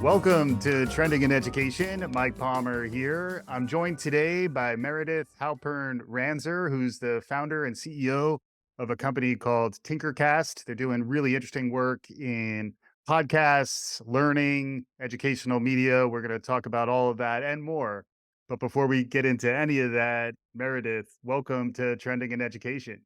Welcome to Trending in Education. Mike Palmer here. I'm joined today by Meredith Halpern-Ranzer, who's the founder and CEO of a company called TinkerCast. They're doing really interesting work in podcasts, learning, educational media. We're going to talk about all of that and more. But before we get into any of that, Meredith, welcome to Trending in Education.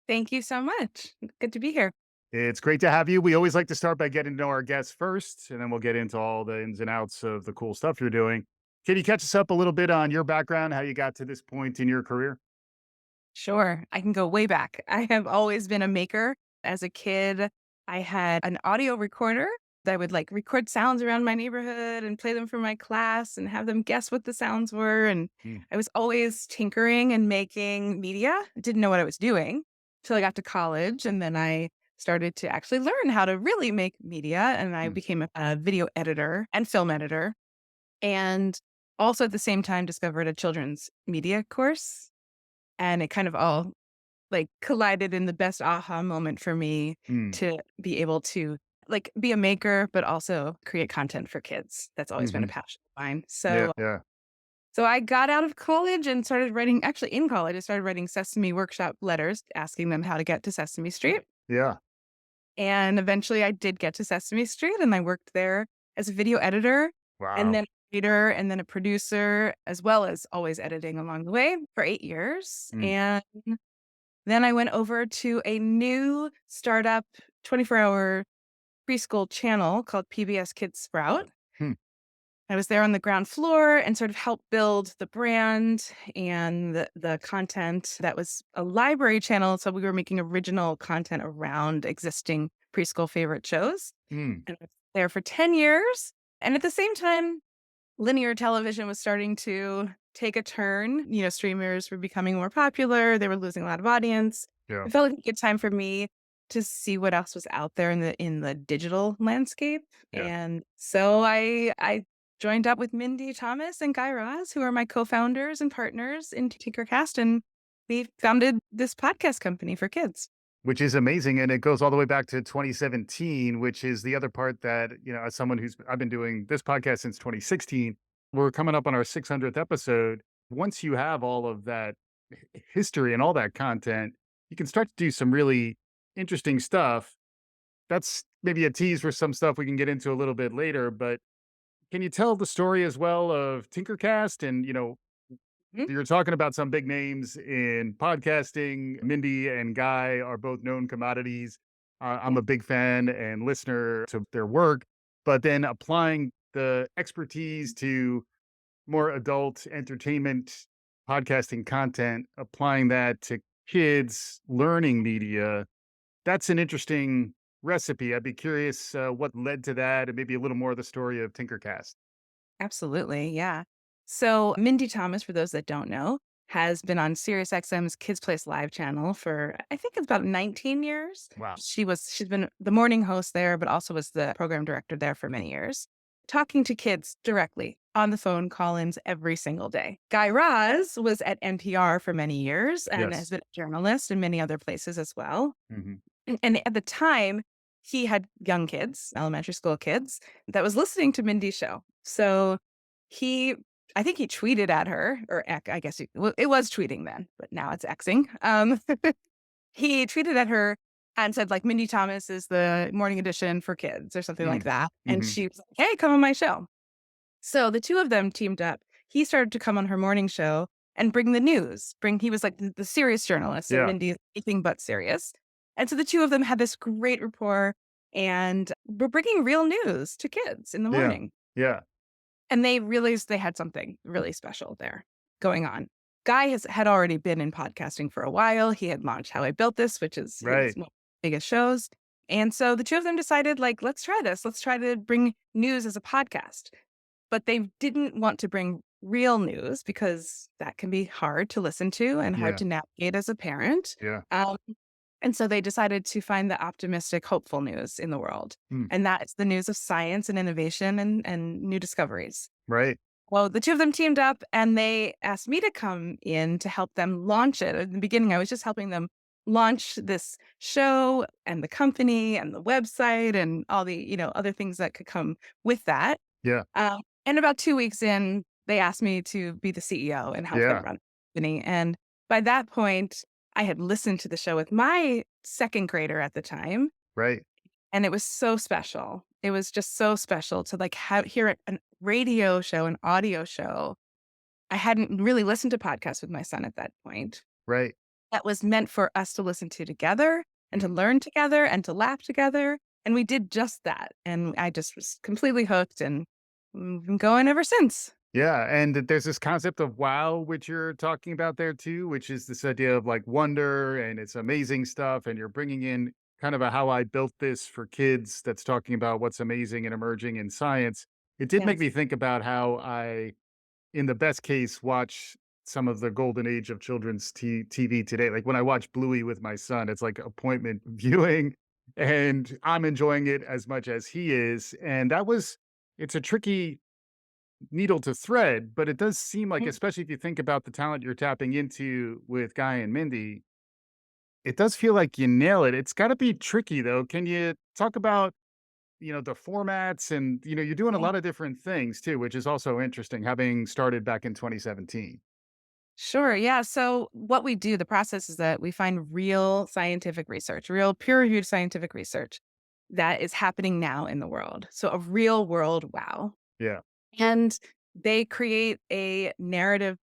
Thank you so much. Good to be here. It's great to have you. We always like to start by getting to know our guests first, and then we'll get into all the ins and outs of the cool stuff you're doing. Can you catch us up a little bit on your background, how you got to this point in your career? Sure. I can go way back. I have always been a maker. As a kid, I had an audio recorder that would record sounds around my neighborhood and play them for my class and have them guess what the sounds were. And Mm, I was always tinkering and making media. Didn't know what I was doing till I got to college. And then I started to actually learn how to really make media. And I mm, became a video editor and film editor. And also at the same time discovered a children's media course, and it kind of all, collided in the best aha moment for me mm, to be able to, be a maker, but also create content for kids. That's always been a hmm. passion of mine. Yeah, So yeah, so I got out of college and started writing actually, in college, I started writing Sesame workshop letters, asking them how to get to Sesame Street, yeah. and eventually I did get to Sesame Street, and I worked there as a video editor, and Wow. then a writer, and then a producer, as well as always editing along the way for 8 years, Mm, and then I went over to a new startup 24-hour preschool channel called PBS Kids Sprout. hmm, I was there on the ground floor and sort of helped build the brand and the content. That was a library channel, so we were making original content around existing preschool favorite shows, mm, and I was there for 10 years, and at the same time, linear television was starting to take a turn. Streamers were becoming more popular. They were losing a lot of audience. yeah, It felt like a good time for me to see what else was out there in the digital landscape. yeah. And so I joined up with Mindy Thomas and Guy Raz, who are my co-founders and partners in Tinkercast, and we founded this podcast company for kids. Which is amazing. And it goes all the way back to 2017, which is the other part that, as someone I've been doing this podcast since 2016, we're coming up on our 600th episode. Once you have all of that history and all that content, you can start to do some really interesting stuff. That's maybe a tease for some stuff we can get into a little bit later. But can you tell the story as well of Tinkercast and, Mhm. you're talking about some big names in podcasting. Mindy and Guy are both known commodities. I'm Yeah. a big fan and listener to their work, but then applying the expertise to more adult entertainment podcasting content, applying that to kids learning media, that's an interesting recipe. I'd be curious what led to that and maybe a little more of the story of Tinkercast. Absolutely, yeah. So Mindy Thomas, for those that don't know, has been on SiriusXM's Kids Place Live channel for I think it's about 19 years. Wow. She's been the morning host there, but also was the program director there for many years, talking to kids directly on the phone call-ins every single day. Guy Raz was at NPR for many years and has Yes. been a journalist in many other places as well. Hmm. And at the time, he had young kids, elementary school kids, that was listening to Mindy's show. So he I think he tweeted at her, or I guess it was tweeting then, but now it's Xing. He tweeted at her and said, Mindy Thomas is the morning edition for kids or something like Mm. that. And Hmm. she was like, "Hey, come on my show." So the two of them teamed up. He started to come on her morning show and bring the news. He was like the serious journalist, and Yeah. Mindy's anything but serious. And so the two of them had this great rapport and were bringing real news to kids in the Yeah. morning. Yeah. And they realized they had something really special there going on. Guy had already been in podcasting for a while. He had launched How I Built This, which is his Right. biggest shows. And so the two of them decided, let's try this. Let's try to bring news as a podcast. But they didn't want to bring real news because that can be hard to listen to and hard Yeah. to navigate as a parent. Yeah. Um, and so they decided to find the optimistic, hopeful news in the world. Mm. And that's the news of science and innovation and new discoveries. Right. Well, the two of them teamed up and they asked me to come in to help them launch it. At the beginning, I was just helping them launch this show and the company and the website and all the, other things that could come with that. Yeah. And about 2 weeks in, they asked me to be the CEO and help them Yeah. run the company, and by that point, I had listened to the show with my 2nd grader at the time, Right. and it was so special. It was just so special to, like, hear a radio show, an audio show. I hadn't really listened to podcasts with my son at that point. Right. That was meant for us to listen to together and to Mm. learn together and to laugh together, and we did just that, and I just was completely hooked, and we've been going ever since. Yeah, and there's this concept of wow, which you're talking about there too, which is this idea of like wonder and it's amazing stuff. And you're bringing in kind of a how I built this for kids that's talking about what's amazing and emerging in science. It did make Yes. me think about how I, in the best case, watch some of the golden age of children's TV today. Like when I watch Bluey with my son, it's like appointment viewing, and I'm enjoying it as much as he is. And it's a tricky needle to thread, but it does seem like, Mhm. especially if you think about the talent you're tapping into with Guy and Mindy, it does feel like you nail it. It's got to be tricky though. Can you talk about, the formats and, you're doing a Yeah. lot of different things too, which is also interesting having started back in 2017. Sure, yeah, so what we do, the process is that we find real scientific research, real peer-reviewed scientific research that is happening now in the world, so a real world wow. Yeah. And they create a narrative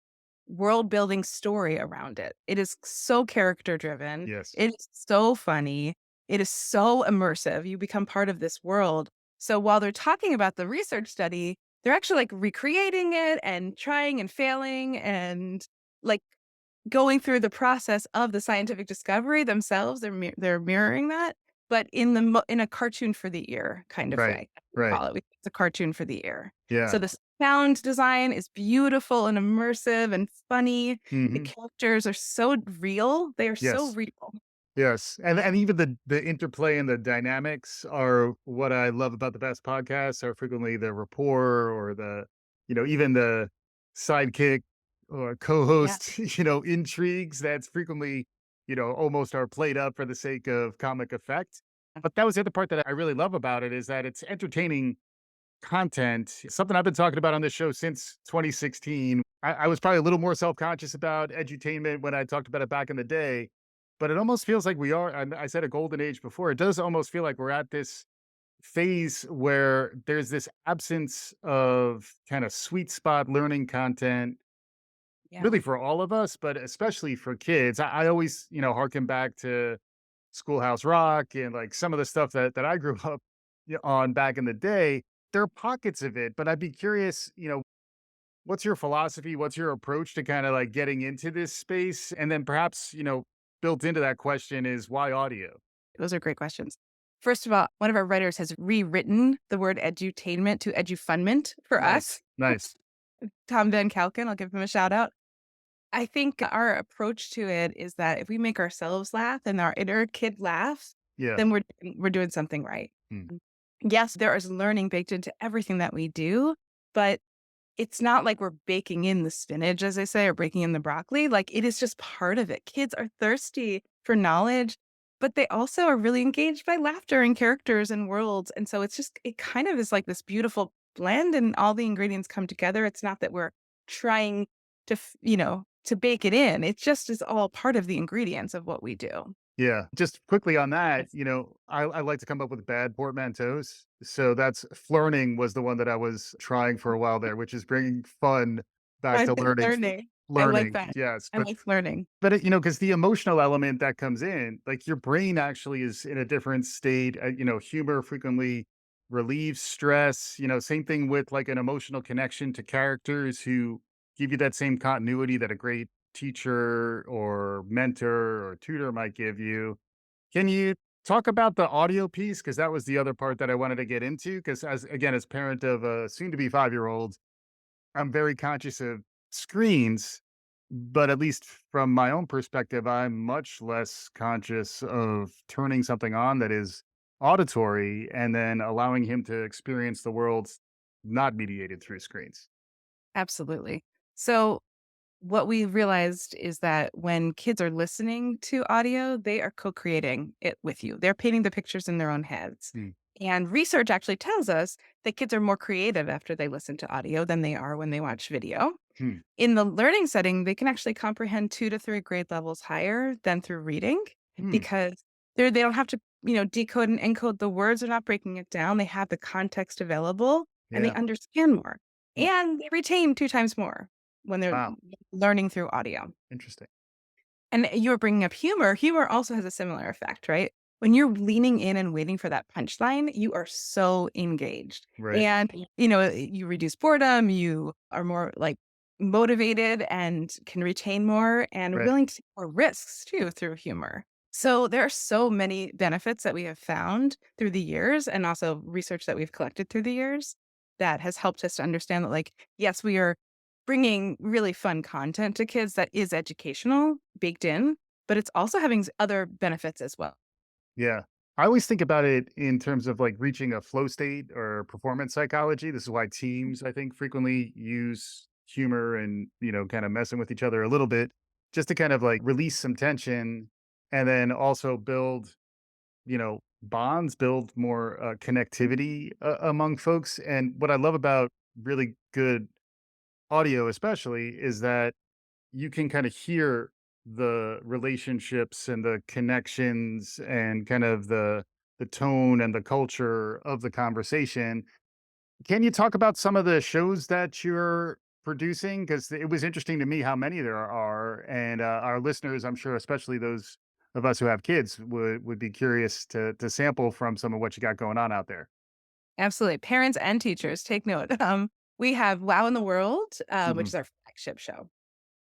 world building story around it. It is so character driven. Yes. It is so funny. It is so immersive. You become part of this world. So while they're talking about the research study, they're actually like recreating it and trying and failing and like going through the process of the scientific discovery themselves. They're mirroring that, but in a cartoon for the ear kind of Right. way. We Right. call it. It's a cartoon for the ear. So Yeah. the sound design is beautiful and immersive and funny. The Hmm. characters are so real. They are so Yes. real. Yes, and even the interplay and the dynamics are what I love about the best podcasts are frequently the rapport or even the sidekick or Yeah. co-host, intrigues that's frequently, almost are played up for the sake of comic effect. But that was the other part that I really love about it is that it's entertaining content, something I've been talking about on this show since 2016. I was probably a little more self-conscious about edutainment when I talked about it back in the day, but it almost feels like we are, and I said a golden age before, it does almost feel like we're at this phase where there's this absence of kind of sweet spot learning content, Yeah. really for all of us, but especially for kids. I always, harken back to Schoolhouse Rock and like some of the stuff that I grew up on back in the day. There are pockets of it, but I'd be curious, what's your philosophy? What's your approach to kind of like getting into this space? And then perhaps, built into that question is why audio? Those are great questions. First of all, one of our writers has rewritten the word edutainment to edufundment for us. Nice. Nice. Tom Van Kalken, I'll give him a shout out. I think our approach to it is that if we make ourselves laugh and our inner kid laughs, Yeah. then we're doing something right. Mm. Yes, there is learning baked into everything that we do, but it's not like we're baking in the spinach, as they say, or breaking in the broccoli. Like it is just part of it. Kids are thirsty for knowledge, but they also are really engaged by laughter and characters and worlds. And so it kind of is like this beautiful blend and all the ingredients come together. It's not that we're trying to bake it in. It just is all part of the ingredients of what we do. Yeah. Just quickly on that, Yes. I like to come up with bad portmanteaus. So that's flirting was the one that I was trying for a while there, which is bringing fun back I to think learning. learning. I like Learning. that. Yes. I like learning. But because the emotional element that comes in, like your brain actually is in a different state. Humor frequently relieves stress. Same thing with like an emotional connection to characters who give you that same continuity that a great teacher or mentor or tutor might give you. Can you talk about the audio piece? Because that was the other part that I wanted to get into. Because as parent of a soon to be 5-year old, I'm very conscious of screens, but at least from my own perspective, I'm much less conscious of turning something on that is auditory and then allowing him to experience the world not mediated through screens. Absolutely. So what we realized is that when kids are listening to audio, they are co-creating it with you. They're painting the pictures in their own heads. Mm. And research actually tells us that kids are more creative after they listen to audio than they are when they watch video. Hmm. In the learning setting, they can actually comprehend 2 to 3 grade levels higher than through reading Hmm. because they don't have to, decode and encode the words. They're not breaking it down. They have the context available and they Yeah. understand more. Hmm. And they retain 2 times more when they're Wow. learning through audio. Interesting. And you were bringing up humor. Humor also has a similar effect, right? When you're leaning in and waiting for that punchline, you are so engaged. Right. And, you reduce boredom, you are more like motivated and can retain more and Right. willing to take more risks too through humor. So there are so many benefits that we have found through the years and also research that we've collected through the years that has helped us to understand that, like, yes, we are bringing really fun content to kids that is educational, baked in, but it's also having other benefits as well. Yeah. I always think about it in terms of like reaching a flow state or performance psychology. This is why teams, I think, frequently use humor and, kind of messing with each other a little bit just to kind of like release some tension and then also build, bonds, build more connectivity among folks. And what I love about really good audio, especially, is that you can kind of hear the relationships and the connections and kind of the tone and the culture of the conversation. Can you talk about some of the shows that you're producing? Because it was interesting to me how many there are, and our listeners, I'm sure, especially those of us who have kids, would be curious to sample from some of what you got going on out there. Absolutely. Parents and teachers, take note. We have Wow in the World, which Hmm. is our flagship show.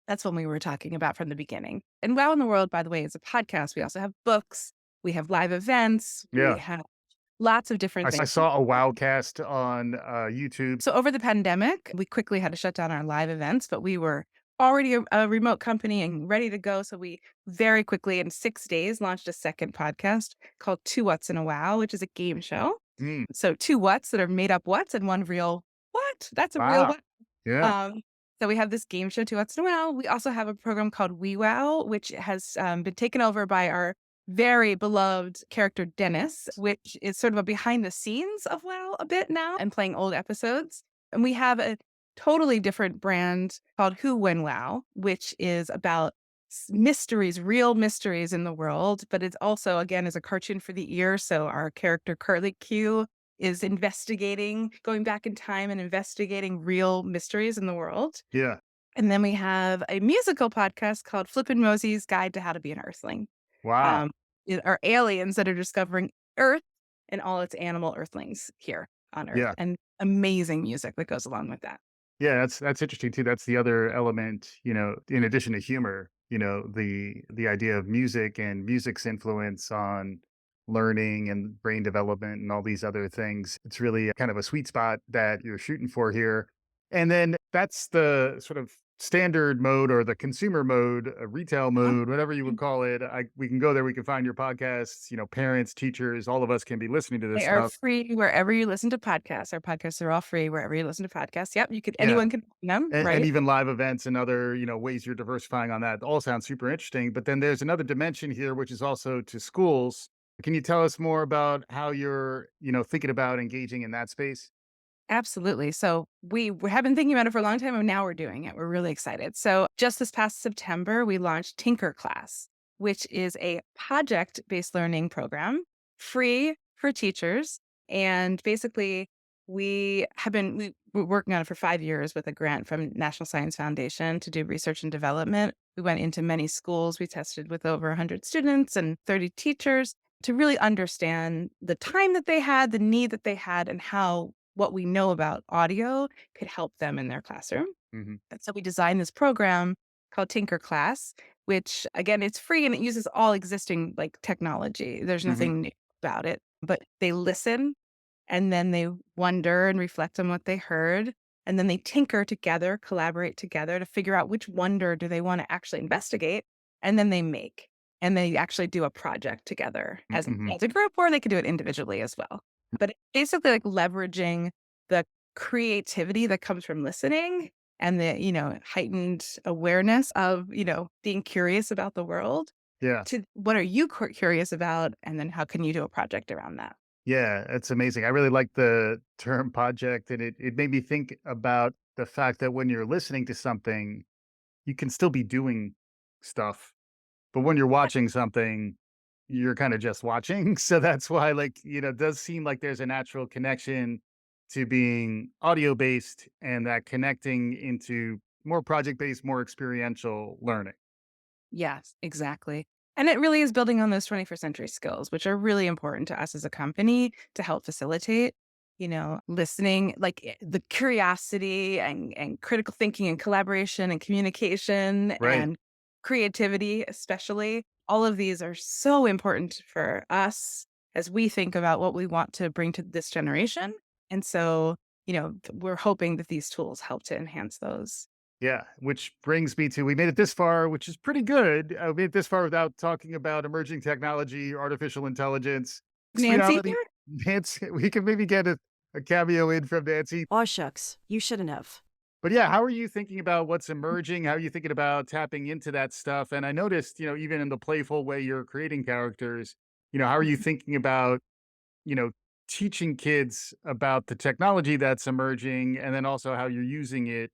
That's one we were talking about from the beginning. And Wow in the World, by the way, is a podcast. We also have books, we have live events, we Yeah, have lots of different I things. saw a Wowcast on YouTube. So over the pandemic, we quickly had to shut down our live events, but we were already a remote company and ready to go. So we very quickly, in 6 days, launched a second podcast called Two What's in a Wow, which is a game show. Mm, So two whats that are made up whats and one real what? That's a real wow. what. Yeah. Um, so we have this game show, Two Whats in a Wow. We also have a program called We Wow, which has been taken over by our very beloved character Dennis, which is sort of a behind the scenes of WoW a bit now and playing old episodes. And we have a totally different brand called Who When Wow, which is about mysteries, real mysteries in the world, but it's also, again, is a cartoon for the ear. So our character Curly Q is investigating, going back in time and investigating real mysteries in the world. Yeah. And then we have a musical podcast called Flippin' Mosey's Guide to How to Be an Earthling. Wow. Um, it are aliens that are discovering Earth and all its animal earthlings here on Earth, Yeah. and amazing music that goes along with that. Yeah, that's interesting too. That's the other element, in addition to humor, the idea of music and music's influence on learning and brain development and all these other things. It's really kind of a sweet spot that you're shooting for here. And then that's the sort of standard mode or the consumer mode, retail Uh-huh. mode, whatever you would call it. We can go there. We can find your podcasts. Parents, teachers, all of us can be listening to this They are stuff. free wherever you listen to podcasts. Our podcasts are all free wherever you listen to podcasts. Yep, you could Yeah. anyone can find them, And right? even live events and other, ways you're diversifying on that all sounds super interesting. But then there's another dimension here, which is also to schools. Can you tell us more about how you're, thinking about engaging in that space? Absolutely. So we have been thinking about it for a long time and now we're doing it. We're really excited. So just this past September, we launched TinkerClass, which is a project-based learning program, free for teachers. And basically, we were working on it for 5 years with a grant from National Science Foundation to do research and development. We went into many schools. We tested with over 100 students and 30 teachers to really understand the time that they had, the need that they had, and how what we know about audio could help them in their classroom. Hmm. And so we designed this program called TinkerClass, which again, it's free and it uses all existing like technology. There's Hmm. nothing new about it, but they listen and then they wonder and reflect on what they heard. And then they tinker together, collaborate together to figure out which wonder do they want to actually investigate. And then they make, and they actually do a project together Hmm. as a group, or they could do it individually as well. But it's basically like leveraging the creativity that comes from listening and the, heightened awareness of, being curious about the world Yeah. to what are you curious about? And then how can you do a project around that? Yeah, it's amazing. I really like the term project, and it made me think about the fact that when you're listening to something, you can still be doing stuff, but when you're watching something, you're kind of just watching. So that's why, like, it does seem like there's a natural connection to being audio based and that connecting into more project based, more experiential learning. Yes, exactly. And it really is building on those 21st century skills, which are really important to us as a company to help facilitate, listening, like the curiosity and critical thinking and collaboration and communication Right. and creativity, especially. All of these are so important for us as we think about what we want to bring to this generation. And so, we're hoping that these tools help to enhance those. Yeah, which brings me to we made it this far, which is pretty good. We made it this far without talking about emerging technology, artificial intelligence, mixed Nancy reality. here? Nancy, we can maybe get a cameo in from Nancy. Aw, shucks. You shouldn't have. But yeah, how are you thinking about what's emerging? How are you thinking about tapping into that stuff? And I noticed, even in the playful way you're creating characters, how are you thinking about, you know, teaching kids about the technology that's emerging and then also how you're using it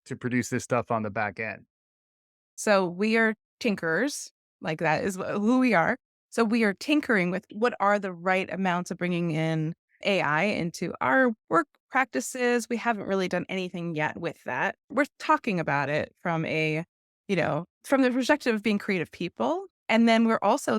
to produce this stuff on the back end? So we are tinkerers, like that is who we are. So we are tinkering with what are the right amounts of bringing in AI into our work practices. We haven't really done anything yet with that. We're talking about it from the perspective of being creative people. And then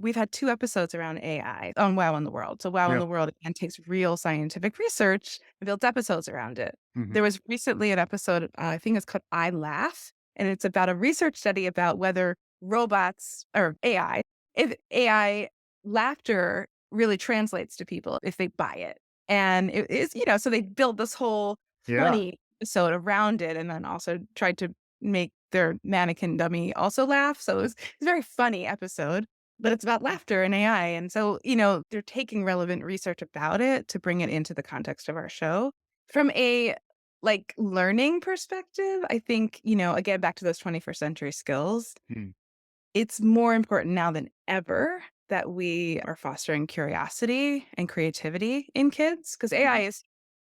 we've had 2 episodes around AI on Wow in the World. So Wow in Yeah. the World again takes real scientific research and builds episodes around it. Hmm. There was recently an episode, I think it's called I Laugh, and it's about a research study about whether robots or AI, if AI laughter really translates to people if they buy it. And it is, so they built this whole Yeah. funny episode around it and then also tried to make their mannequin dummy also laugh. So it's a very funny episode, but it's about laughter and AI. And so, they're taking relevant research about it to bring it into the context of our show. From a learning perspective, I think, again, back to those 21st century skills, Mm. it's more important now than ever that we are fostering curiosity and creativity in kids because AI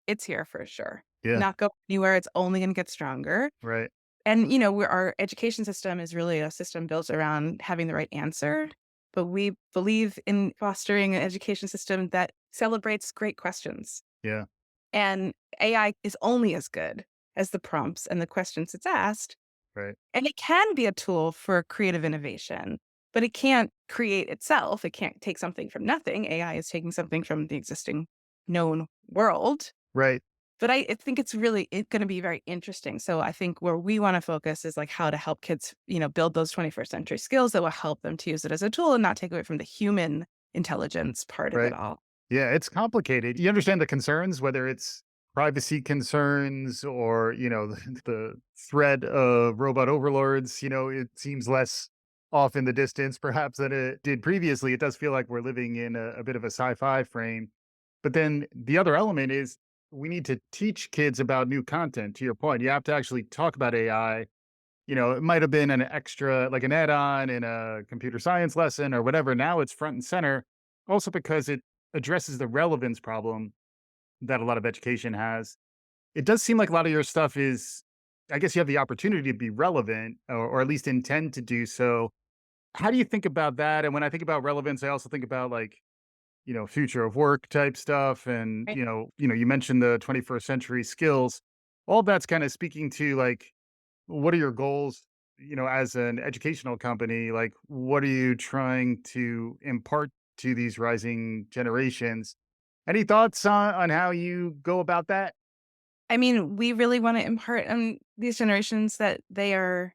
it's here for sure. Yeah. Not go anywhere. It's only going to get stronger. Right. And, our education system is really a system built around having the right answer. But we believe in fostering an education system that celebrates great questions. Yeah. And AI is only as good as the prompts and the questions it's asked. Right. And it can be a tool for creative innovation, but it can't create itself. It can't take something from nothing. AI is taking something from the existing known world. Right. But I think it's really going to be very interesting. So I think where we want to focus is like how to help kids, build those 21st century skills that will help them to use it as a tool and not take away from the human intelligence part of it Right. all. Yeah, it's complicated. You understand the concerns, whether it's privacy concerns or, the threat of robot overlords, it seems less off in the distance perhaps than it did previously. It does feel like we're living in a bit of a sci-fi frame. But then the other element is we need to teach kids about new content. To your point, you have to actually talk about AI. It might have been an extra, like an add-on in a computer science lesson or whatever. Now it's front and center, also because it addresses the relevance problem that a lot of education has. It does seem like a lot of your stuff is, I guess you have the opportunity to be relevant or at least intend to do so. How do you think about that? And when I think about relevance, I also think about like, future of work type stuff. And, Right. you mentioned the 21st century skills. All that's kind of speaking to like, what are your goals, as an educational company? Like, what are you trying to impart to these rising generations? Any thoughts on how you go about that? I mean, we really want to impart on these generations that they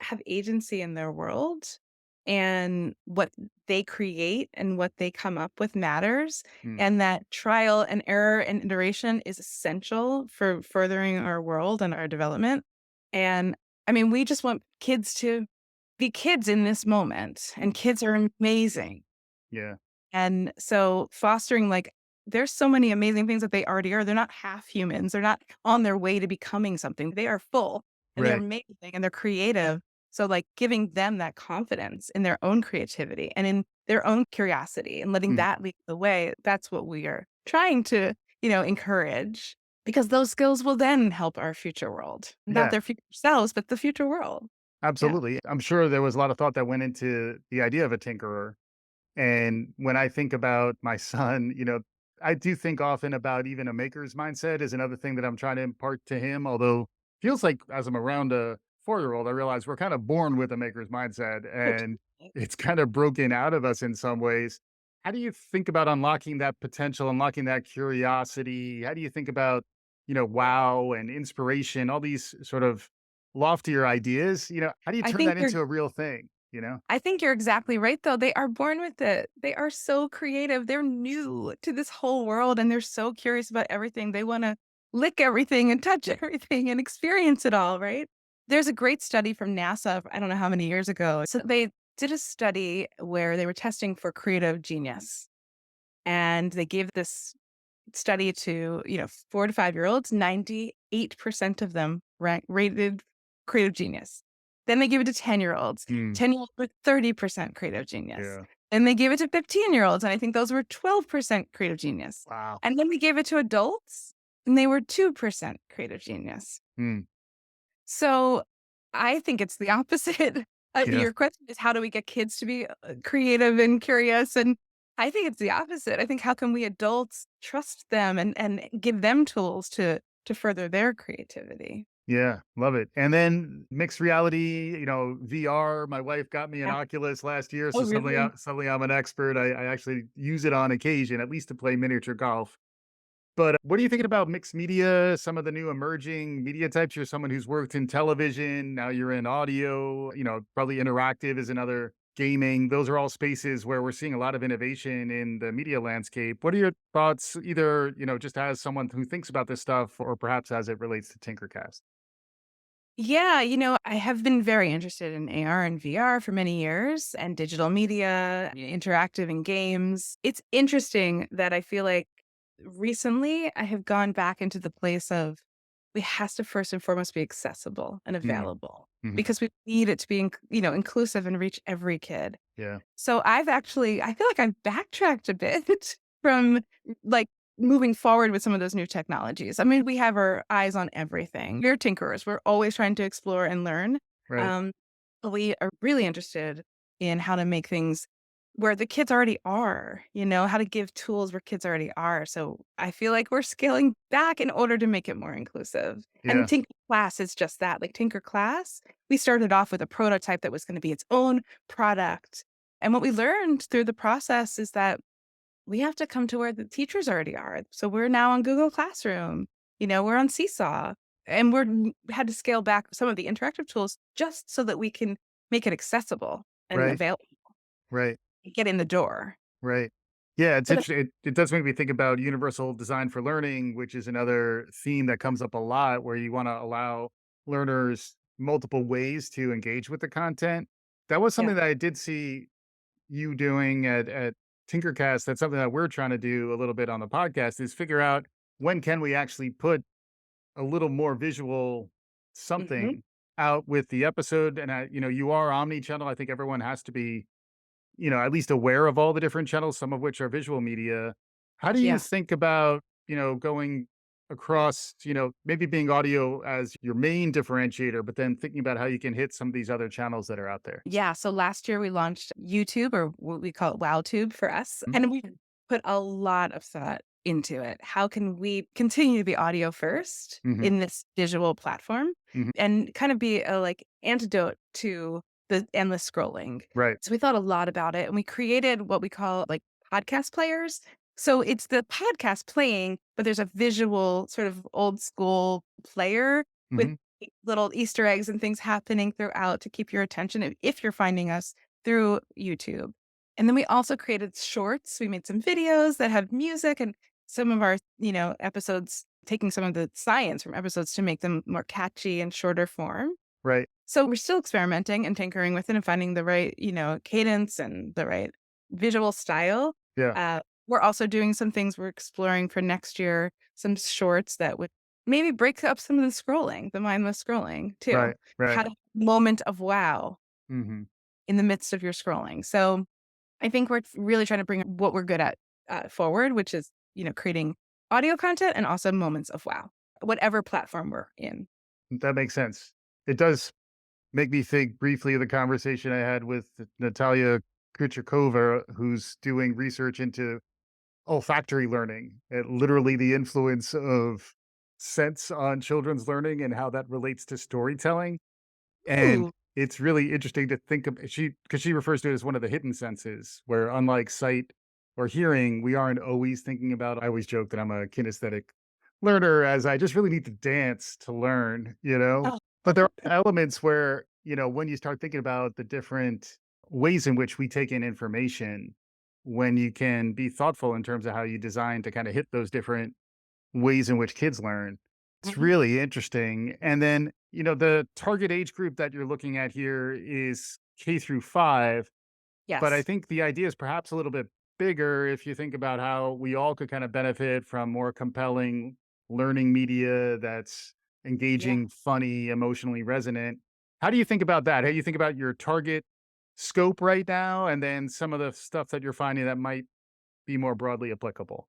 have agency in their world and what they create and what they come up with matters, Mm, and that trial and error and iteration is essential for furthering our world and our development. And I mean, we just want kids to be kids in this moment, and kids are amazing. yeah, And so fostering there's so many amazing things that they already are. They're not half humans. They're not on their way to becoming something. They are full and they're right. amazing and they're creative. So giving them that confidence in their own creativity and in their own curiosity and letting Mhm. that lead the way. That's what we are trying to, encourage, because those skills will then help our future world, not Yeah, their future selves, but the future world. Yeah. absolutely. I'm sure there was a lot of thought that went into the idea of a tinkerer. And when I think about my son, I do think often about even a maker's mindset is another thing that I'm trying to impart to him. Although feels like as I'm around a 4-year old, I realize we're kind of born with a maker's mindset and it's kind of broken out of us in some ways. How do you think about unlocking that potential, unlocking that curiosity? How do you think about, wow and inspiration, all these sort of loftier ideas? How do you I turn think that you're into a real thing? I think you're exactly right, though. They are born with it. They are so creative. They're new to this whole world and they're so curious about everything. They want to lick everything and touch everything and experience it all, right? There's a great study from NASA, I don't know how many years ago. So they did a study where they were testing for creative genius. And they gave this study to, 4 to 5 year olds. 98% of them rated creative genius. Then they gave it to 10-year-olds. Mm, 10-year-olds were 30% creative genius. yeah. Then they gave it to 15-year-olds, and I think those were 12% creative genius. Wow. And then we gave it to adults, and they were 2% creative genius. Mm, So I think it's the opposite. yeah. Your question is, how do we get kids to be creative and curious? And I think it's the opposite. I think, how can we adults trust them and give them tools to further their creativity? Yeah, love it. And then mixed reality, VR. My wife got me an Yeah. Oculus last year, so Oh, suddenly, really? suddenly I'm an expert. I actually use it on occasion, at least to play miniature golf. But what are you thinking about mixed media? Some of the new emerging media types. You're someone who's worked in television. Now you're in audio. Probably interactive is another. Gaming. Those are all spaces where we're seeing a lot of innovation in the media landscape. What are your thoughts, either just as someone who thinks about this stuff, or perhaps as it relates to Tinkercast? Yeah, I have been very interested in AR and VR for many years, and digital media, interactive in games. It's interesting that I feel like recently I have gone back into the place of, we has to first and foremost be accessible and Mm, available, mhm. because we need it to be, inclusive and reach every kid. Yeah. So I feel like I've backtracked a bit from, like, moving forward with some of those new technologies. I mean, we have our eyes on everything. We're tinkerers. We're always trying to explore and learn. Right. Um, but we are really interested in how to make things where the kids already are, how to give tools where kids already are. So I feel like we're scaling back in order to make it more inclusive. And Yeah. TinkerClass is just that. Like TinkerClass, we started off with a prototype that was going to be its own product. And what we learned through the process is that we have to come to where the teachers already are. So we're now on Google Classroom, we're on Seesaw, and had to scale back some of the interactive tools just so that we can make it accessible and Right. available, Right. get in the door. Right. Yeah, it's So the interesting. It does make me think about universal design for learning, which is another theme that comes up a lot, where you want to allow learners multiple ways to engage with the content. That was Yeah. something that I did see you doing at Tinkercast. That's something that we're trying to do a little bit on the podcast, is figure out when can we actually put a little more visual Mhm. something out with the episode. And you are omni-channel. I think everyone has to be at least aware of all the different channels, some of which are visual media. How do you Yeah. think about, going across, maybe being audio as your main differentiator, but then thinking about how you can hit some of these other channels that are out there? Yeah. So last year we launched YouTube, or what we call it WowTube for us. Mhm. And we put a lot of thought into it. How can we continue to be audio first Mhm. in this visual platform Mhm. and kind of be a, like, antidote to the endless scrolling? Right. So we thought a lot about it, and we created what we call, like, podcast players. So it's the podcast playing, but there's a visual sort of old school player with Mhm. little Easter eggs and things happening throughout to keep your attention if you're finding us through YouTube. And then we also created shorts. We made some videos that have music, and some of our, episodes, taking some of the science from episodes to make them more catchy and shorter form. Right. So we're still experimenting and tinkering with it and finding the right, cadence and the right visual style. Yeah. We're also doing some things we're exploring for next year, some shorts that would maybe break up some of the scrolling, the mindless scrolling too. Right. Right. Had a moment of wow Mhm. in the midst of your scrolling. So I think we're really trying to bring what we're good at forward, which is, creating audio content and also moments of wow, whatever platform we're in. That makes sense. It does make me think briefly of the conversation I had with Natalia Kuchakova, who's doing research into olfactory learning, literally the influence of scents on children's learning and how that relates to storytelling. And Ooh. it's really interesting to think of because she refers to it as one of the hidden senses, where unlike sight or hearing, we aren't always thinking about. I always joke that I'm a kinesthetic learner, as I just really need to dance to learn, Oh, But there are elements where, when you start thinking about the different ways in which we take in information, when you can be thoughtful in terms of how you design to kind of hit those different ways in which kids learn. It's mhm. really interesting. And then, the target age group that you're looking at here is K through 5, but I Yes. think the idea is perhaps a little bit bigger if you think about how we all could kind of benefit from more compelling learning media that's Yeah. engaging, funny, emotionally resonant. How do you think about that? How do you think about your target scope right now and then some of the stuff that you're finding that might be more broadly applicable?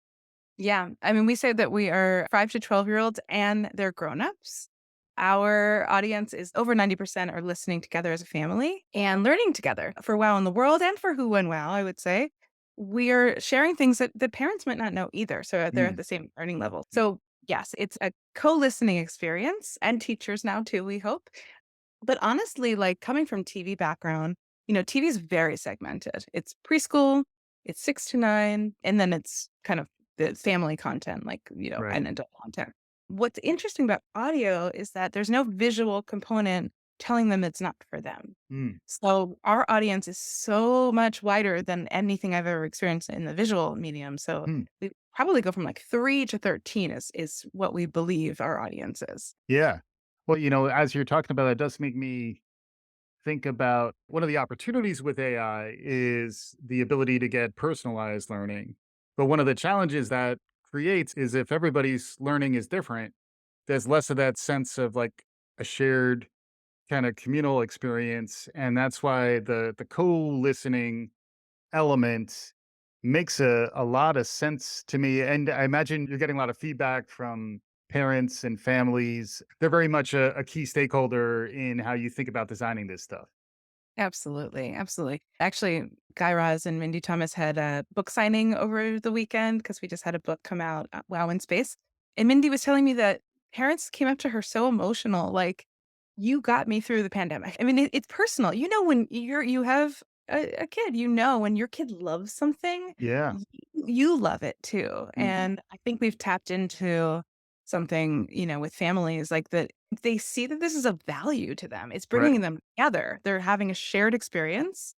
Yeah. I mean, we say that we are 5 to 12-year-olds and they're grown-ups. Our audience is over 90% are listening together as a family and learning together for WoW in the world and for Who and WoW, I would say. We are sharing things that parents might not know either. So they're at Mm, the same learning level. So, yes, it's a co listening experience and teachers now too, we hope. But honestly, like coming from TV background, TV is very segmented. It's preschool, it's 6 to 9, and then it's kind of the family content, like, right. and adult content. What's interesting about audio is that there's no visual component telling them it's not for them. Mm, So our audience is so much wider than anything I've ever experienced in the visual medium. So mm. we probably go from like 3 to 13 is what we believe our audience is. Yeah. Well, as you're talking about it does make me think about one of the opportunities with AI is the ability to get personalized learning. But one of the challenges that creates is if everybody's learning is different, there's less of that sense of like a shared kind of communal experience. And that's why the co-listening element makes a lot of sense to me. And I imagine you're getting a lot of feedback from parents and families. They're very much a key stakeholder in how you think about designing this stuff. Absolutely, absolutely. Actually, Guy Raz and Mindy Thomas had a book signing over the weekend because we just had a book come out, Wow in Space. And Mindy was telling me that parents came up to her so emotional, like, "You got me through the pandemic." I mean, it's personal. When you have a kid, when your kid loves something, Yeah. you love it too. Mhm. And I think we've tapped into something, with families like that. They see that this is of value to them. It's Right. bringing them together. They're having a shared experience.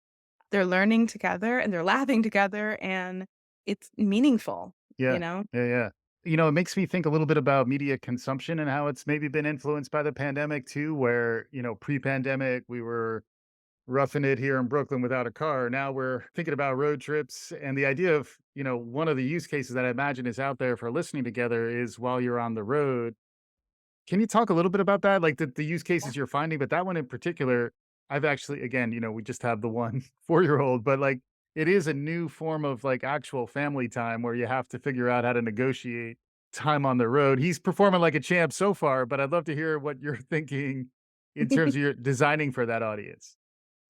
They're learning together and they're laughing together and it's meaningful, you Yeah. know? Yeah, yeah. It makes me think a little bit about media consumption and how it's maybe been influenced by the pandemic too, where, pre-pandemic we were roughing it here in Brooklyn without a car. Now we're thinking about road trips and the idea of, one of the use cases that I imagine is out there for listening together is while you're on the road. Can you talk a little bit about that? Like the use cases you're finding, but that one in particular, I've actually, again, we just have the one 4-year-old, but like it is a new form of like actual family time where you have to figure out how to negotiate time on the road. He's performing like a champ so far, but I'd love to hear what you're thinking in terms of your designing for that audience.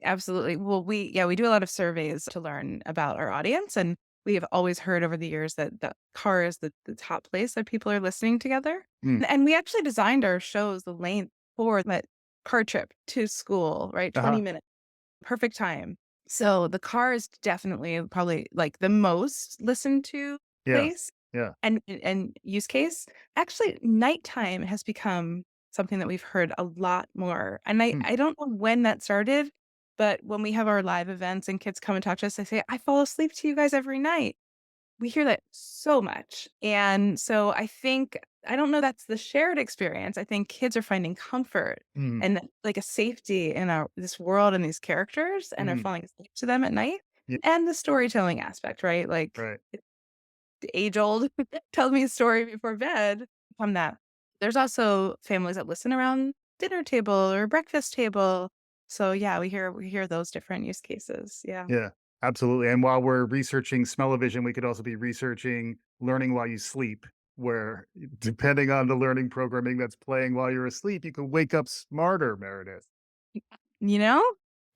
Absolutely. Well, we do a lot of surveys to learn about our audience, and we have always heard over the years that the car is the top place that people are listening together. Mm. And we actually designed our shows the length for that car trip to school, right? Uh-huh. 20 minutes, perfect time. So the car is definitely probably like the most listened to Yeah. place Yeah. and use case. Actually, nighttime has become something that we've heard a lot more. And I, Mm. I don't know when that started, but when we have our live events and kids come and talk to us, they say, I fall asleep to you guys every night. We hear that so much. And so I don't know that's the shared experience. I think kids are finding comfort Mm. and like a safety in this world and these characters and are Mm. falling asleep to them at night. Yeah. And the storytelling aspect, right? Like Right. age old, tell me a story before bed from that. There's also families that listen around dinner table or breakfast table. So yeah, we hear those different use cases. Yeah. Yeah. Absolutely. And while we're researching smell-o-vision, we could also be researching learning while you sleep, where depending on the learning programming that's playing while you're asleep, you can wake up smarter, Meredith. You know?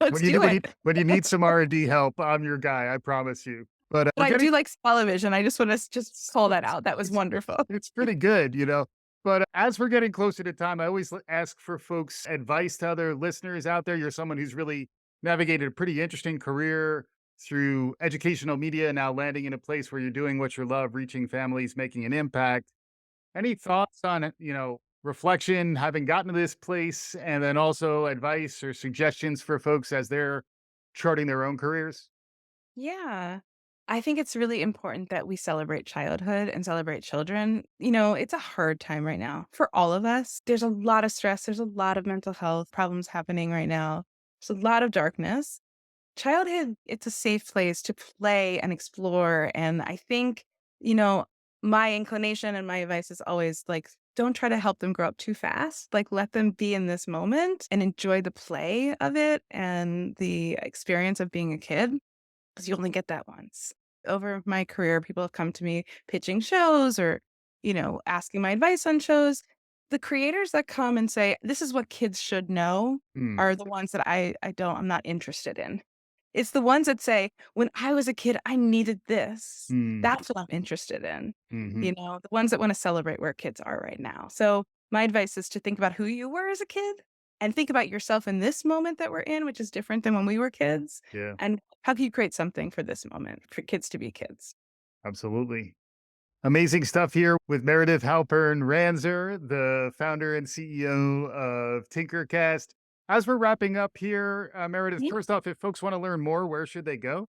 Let's When you do need when it. you when you need some R&D help, I'm your guy, I promise you. But But we're I getting do like television. I just want to just call that it's out. That was it's wonderful. it's pretty good, you know? But as we're getting closer to time, I always ask for folks' advice to other listeners out there. You're someone who's really navigated a pretty interesting career through educational media, now landing in a place where you're doing what you love, reaching families, making an impact. Any thoughts on it, reflection, having gotten to this place, and then also advice or suggestions for folks as they're charting their own careers? Yeah. I think it's really important that we celebrate childhood and celebrate children. It's a hard time right now for all of us. There's a lot of stress, there's a lot of mental health problems happening right now. There's a lot of darkness. Childhood, it's a safe place to play and explore. And I think, you know, my inclination and my advice is always like, don't try to help them grow up too fast. Like, let them be in this moment and enjoy the play of it and the experience of being a kid, because you only get that once. Over my career, people have come to me pitching shows or, asking my advice on shows. The creators that come and say, this is what kids should know Mm, are the ones that I'm not interested in. It's the ones that say, "When I was a kid, I needed this." mm, That's what I'm interested in. mhm. The ones that wanna celebrate where kids are right now. So, my advice is to think about who you were as a kid and think about yourself in this moment that we're in, which is different than when we were kids, Yeah, and how can you create something for this moment, for kids to be kids? absolutely. Amazing stuff here with Meredith Halpern-Ranzer, the founder and CEO of TinkerCast. As we're wrapping up here, Meredith, Yeah. first off, if folks want to learn more, where should they go?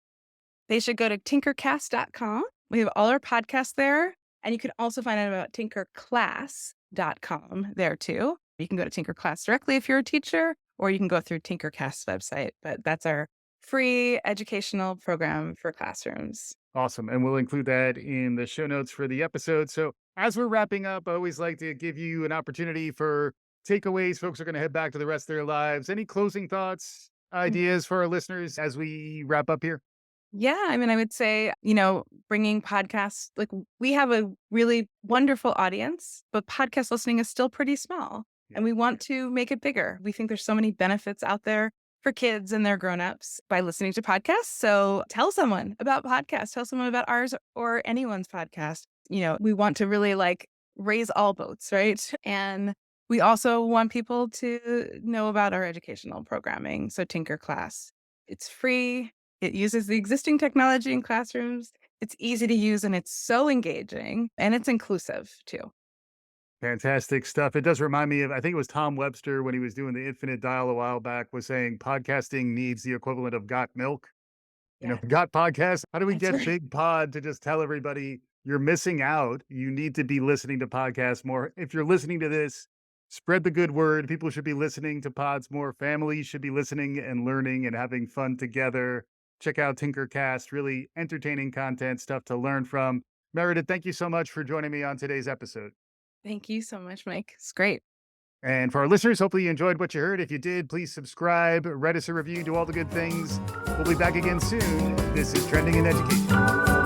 They should go to tinkercast.com. We have all our podcasts there, and you can also find out about tinkerclass.com there too. You can go to TinkerClass directly if you're a teacher, or you can go through Tinkercast's website, but that's our free educational program for classrooms. Awesome. And we'll include that in the show notes for the episode. So, as we're wrapping up, I always like to give you an opportunity for takeaways. Folks are going to head back to the rest of their lives. Any closing thoughts, ideas for our listeners as we wrap up here? Yeah, I mean, I would say, bringing podcasts, like we have a really wonderful audience, but podcast listening is still pretty small Yeah. and we want to make it bigger. We think there's so many benefits out there for kids and their grown-ups by listening to podcasts. So tell someone about podcasts, tell someone about ours or anyone's podcast. We want to really like raise all boats, right? And we also want people to know about our educational programming. So TinkerClass, it's free. It uses the existing technology in classrooms. It's easy to use and it's so engaging and it's inclusive too. Fantastic stuff. It does remind me of, I think it was Tom Webster when he was doing the Infinite Dial a while back, was saying podcasting needs the equivalent of got milk. Yeah, Got podcast. How do we that's get right. Big Pod to just tell everybody you're missing out? You need to be listening to podcasts more. If you're listening to this, spread the good word. People should be listening to pods more. Families should be listening and learning and having fun together. Check out Tinkercast, really entertaining content, stuff to learn from. Meredith, thank you so much for joining me on today's episode. Thank you so much, Mike. It's great. And for our listeners, hopefully you enjoyed what you heard. If you did, please subscribe, write us a review, do all the good things. We'll be back again soon. This is Trending in Education.